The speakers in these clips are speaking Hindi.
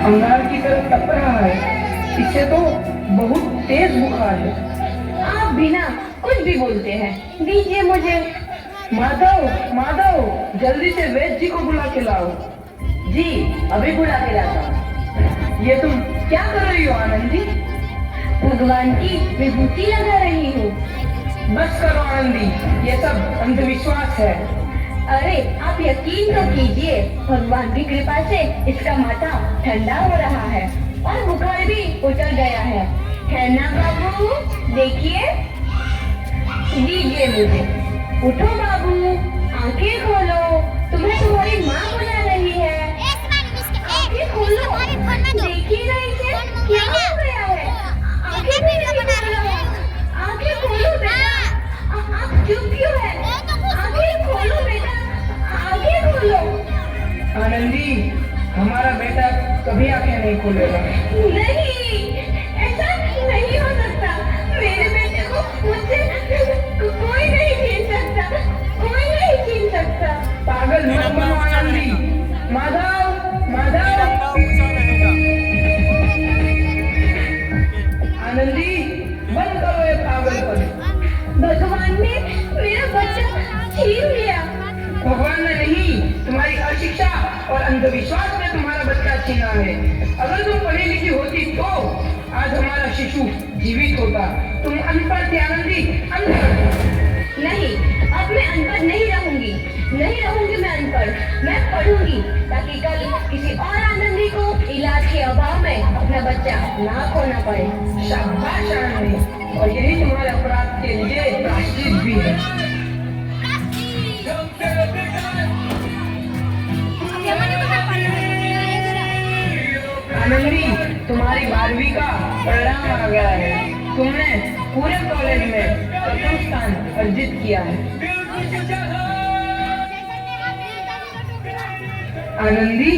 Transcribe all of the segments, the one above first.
अंगार की तरह तप रहा है। इससे तो बहुत तेज बुखार है। आप बिना कुछ भी बोलते हैं, दीजिए मुझे। माधव, माधव, जल्दी से वैद्य जी को बुला के लाओ। जी, अभी बुला के लाता हूँ। ये तुम क्या कर रही हो आनंदी? भगवान की विभूति लगा रही हूँ। बस करो आनंदी, ये सब अंधविश्वास है। अरे आप यकीन तो कीजिए, भगवान की कृपा से इसका माथा ठंडा हो रहा है और बुखार भी उतर गया है ना बाबू? देखिए, दीजिए मुझे। उठो बाबू, आंखें खोलो, तुम्हें तुम्हारी माँ बुला रही है। आंखें खोलो, देखिए ना इसे, क्या हो गया है? आंखें भी नहीं खोलो, आंखें खोलो बेटा। आप चुप क्यों है? आंखें खोलो बेटा, आंखें खोलो। आनंदी, हमारा बेटा कभी आंखें नहीं खोलेगा। नहीं, ऐसा नहीं हो सकता। मेरे बेटे को मुझसे कोई नहीं छीन सकता, कोई नहीं छीन सकता। पागल मत बनो आनंदी। माधव, माधव, आनंदी, बंद करो ये पागलपन। भगवान ने मेरा बच्चा छीन लिया। भगवान ने नहीं, तुम्हारी अशिक्षा और अंधविश्वास ने तुम्हारा बच्चा छीना है। अगर तुम पढ़ी लिखी होती तो आज हमारा शिशु जीवित होता। तुम अनपढ़ थी आनंदी, अनपढ़। नहीं, अब मैं अनपढ़ नहीं रहूंगी, नहीं रहूंगी मैं अनपढ़। मैं पढ़ूंगी ताकि कल किसी और आनंदी को इलाज के अभाव में अपना बच्चा ना खोना पड़े। शाबाश आनंदी, और यही तुम्हारे अपराध के लिए प्रायश्चित भी है। आनंदी, तुम्हारी 12वीं का परिणाम आ गया है। तुमने पूरे कॉलेज में प्रथम स्थान अर्जित किया है। आनंदी,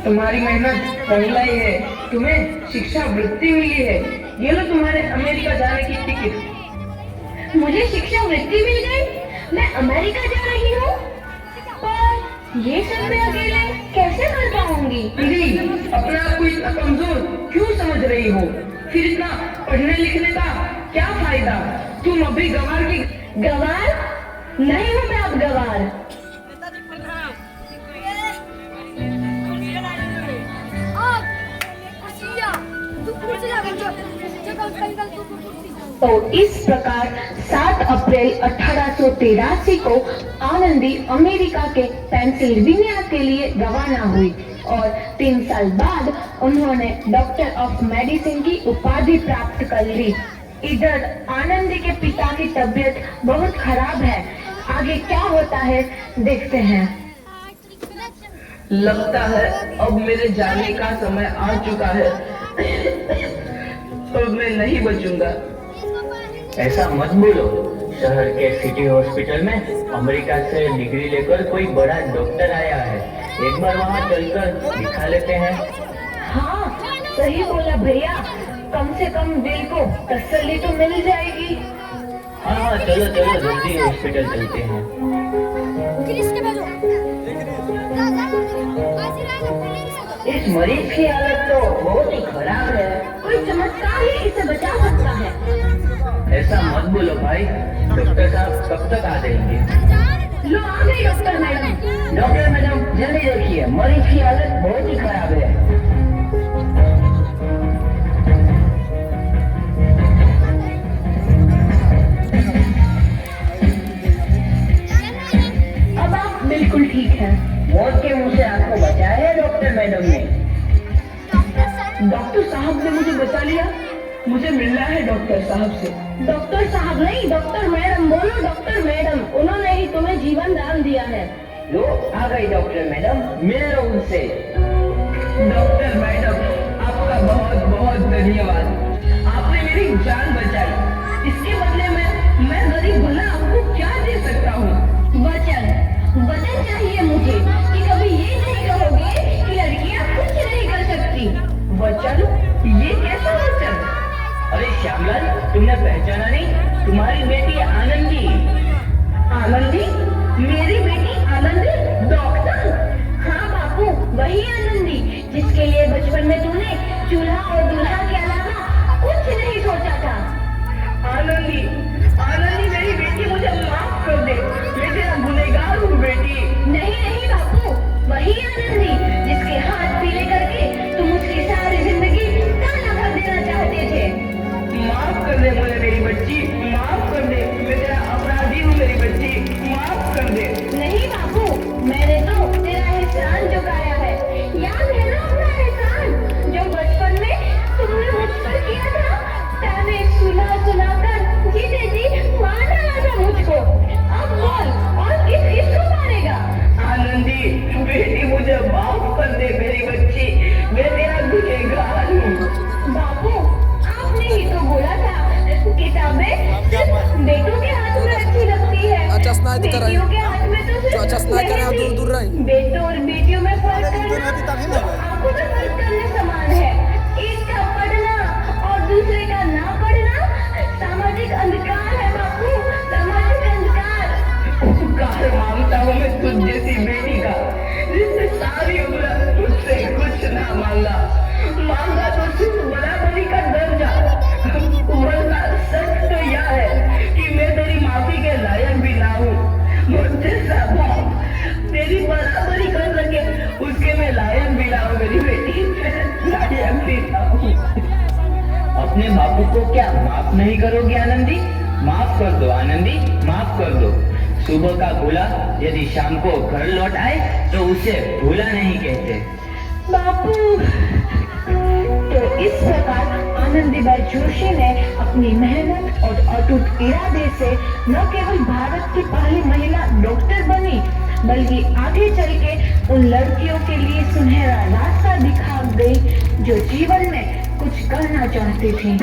तुम्हारी मेहनत रंगलाई है। तुम्हें शिक्षा वृत्ति मिली है। ये लो तुम्हारे अमेरिका जाने की टिकट। मुझे शिक्षा वृत्ति मिल गई, मैं अमेरिका जा रही हूँ। पर ये सब मैं अकेले कैसे कर पाऊंगी? दीदी, अपने आप को इतना कमजोर क्यों समझ रही हो? फिर इतना पढ़ने लिखने का क्या फायदा? तुम अभी गंवार की गंवार नहीं हूँ मैं अब गंवार। तो इस प्रकार 7 अप्रैल 1883 को आनंदी अमेरिका के पेंसिल्वेनिया के लिए रवाना हुई और 3 साल बाद उन्होंने डॉक्टर ऑफ मेडिसिन की उपाधि प्राप्त कर ली। इधर आनंदी के पिता की तबीयत बहुत खराब है। आगे क्या होता है देखते हैं। लगता है अब मेरे जाने का समय आ चुका है। अब मैं नहीं बचूंगा। ऐसा मत बोलो। शहर के सिटी हॉस्पिटल में अमेरिका से डिग्री लेकर कोई बड़ा डॉक्टर आया है। एक बार वहाँ चलकर दिखा लेते हैं। हाँ, सही बोला भैया। कम से कम दिल को तसल्ली तो मिल जाएगी। हाँ, चलो चलो जल्दी हॉस्पिटल चलते हैं। इस मरीज की हालत तो बहुत ही खराब है। कोई चमत्कार ही इसे बचा सकता है। ऐसा मत बोलो भाई। डॉक्टर साहब कब तक आ जाएंगे? लो आ गई डॉक्टर मैडम। डॉक्टर मैडम, जल्दी देखिए, मरीज की हालत बहुत ही खराब है। अब आप बिल्कुल ठीक हैं। मौत के मुंह से आपको बचाया है डॉक्टर मैडम ने। डॉक्टर साहब ने मुझे बचा लिया। मुझे मिलना है डॉक्टर साहब से। डॉक्टर साहब नहीं, डॉक्टर मैडम बोलो। डॉक्टर मैडम, उन्होंने ही तुम्हें जीवन दान दिया है। लो आ गई डॉक्टर मैडम, मिल लो उनसे। डॉक्टर मैडम, आपका बहुत बहुत धन्यवाद। आपने मेरी जान बचाई। इसके बदले में मैं गरीब भला आपको क्या दे सकता हूँ? वचन चाहिए मुझे कि कभी ये नहीं कहोगे कि लड़कियां कुछ नहीं कर सकती। वचन? ये कैसा वचन? अरे श्यामलाल, तुमने पहचाना नहीं? तुम्हारी बेटी आनंदी। आनंदी? मेरी बेटी आनंदी? डॉक्टर? हाँ बापू, वही आनंदी जिसके लिए बचपन में तूने चूल्हा और दूल्हा के अलावा कुछ नहीं सोचा था। आनंदी, आनंदी मेरी बेटी, मुझे माफ कर दे, मैं तेरा गुनहगार हूँ बेटी। नहीं नहीं बापू, वही आनंदी जिसके हाथ पीले करके तुम उसकी सारी जिंदगी काला कर देना चाहते थे। माफ कर दे मुझे मेरी बच्ची, माफ कर दे, मैं तेरा अपराधी हूँ मेरी बच्ची, माफ कर दे। नहीं बापू, मैंने तो तेरा एहसान चुकाया है। याद है ना अपना एहसान जो बचपन में तुमने मुझ पर किया था? ताने सुनाकर जीते जी मार डाला था मुझको। अब बोल, और किसको मारेगा? आनंदी बेटी, मुझे माफ कर दे मेरी बच्ची, मैं तेरा गुनहगार हूँ। बापू, आपने ही तो बोला था किताबें सिर्फ बेटों के हाथ में अच्छी लगती है, बेटियों के हाथ में तो सिर्फ मेहंदी। बेटों और बेटियों में फर्क करना आंखों में फर्क करने समान है। एक का पढ़ना और दूसरे का ना पढ़ना सामाजिक अंधकार है बापू, सामाजिक अंधकार। उपकार मांगता हूँ मैं तुझ जैसी बेटी का, जिससे सारी उम्र तुझसे कुछ ना मांगा तो सिर्फ बराबरी का दर्जा। वरना सच तो यह है कि मैं तेरी माफी के लायक भी ना हूँ। मुझ जैसा बाप तेरी बराबरी कर सके उसके मैं लायक भी ना हूँ मेरी बेटी, लायक भी ना हूँ। अपने बापू को क्या माफ नहीं करोगे आनंदी? माफ कर दो आनंदी, माफ कर दो। सुबह का भूला यदि शाम को घर लौट आए तो उसे भूला नहीं कहते। बापू, तो इस प्रकार आनंदीबाई जोशी ने अपनी मेहनत और अटूट इरादे से न केवल भारत की पहली महिला डॉक्टर बनी, बल्कि आगे चल के उन लड़कियों के लिए सुनहरा रास्ता दिखा गई जो जीवन में कुछ करना चाहती थी।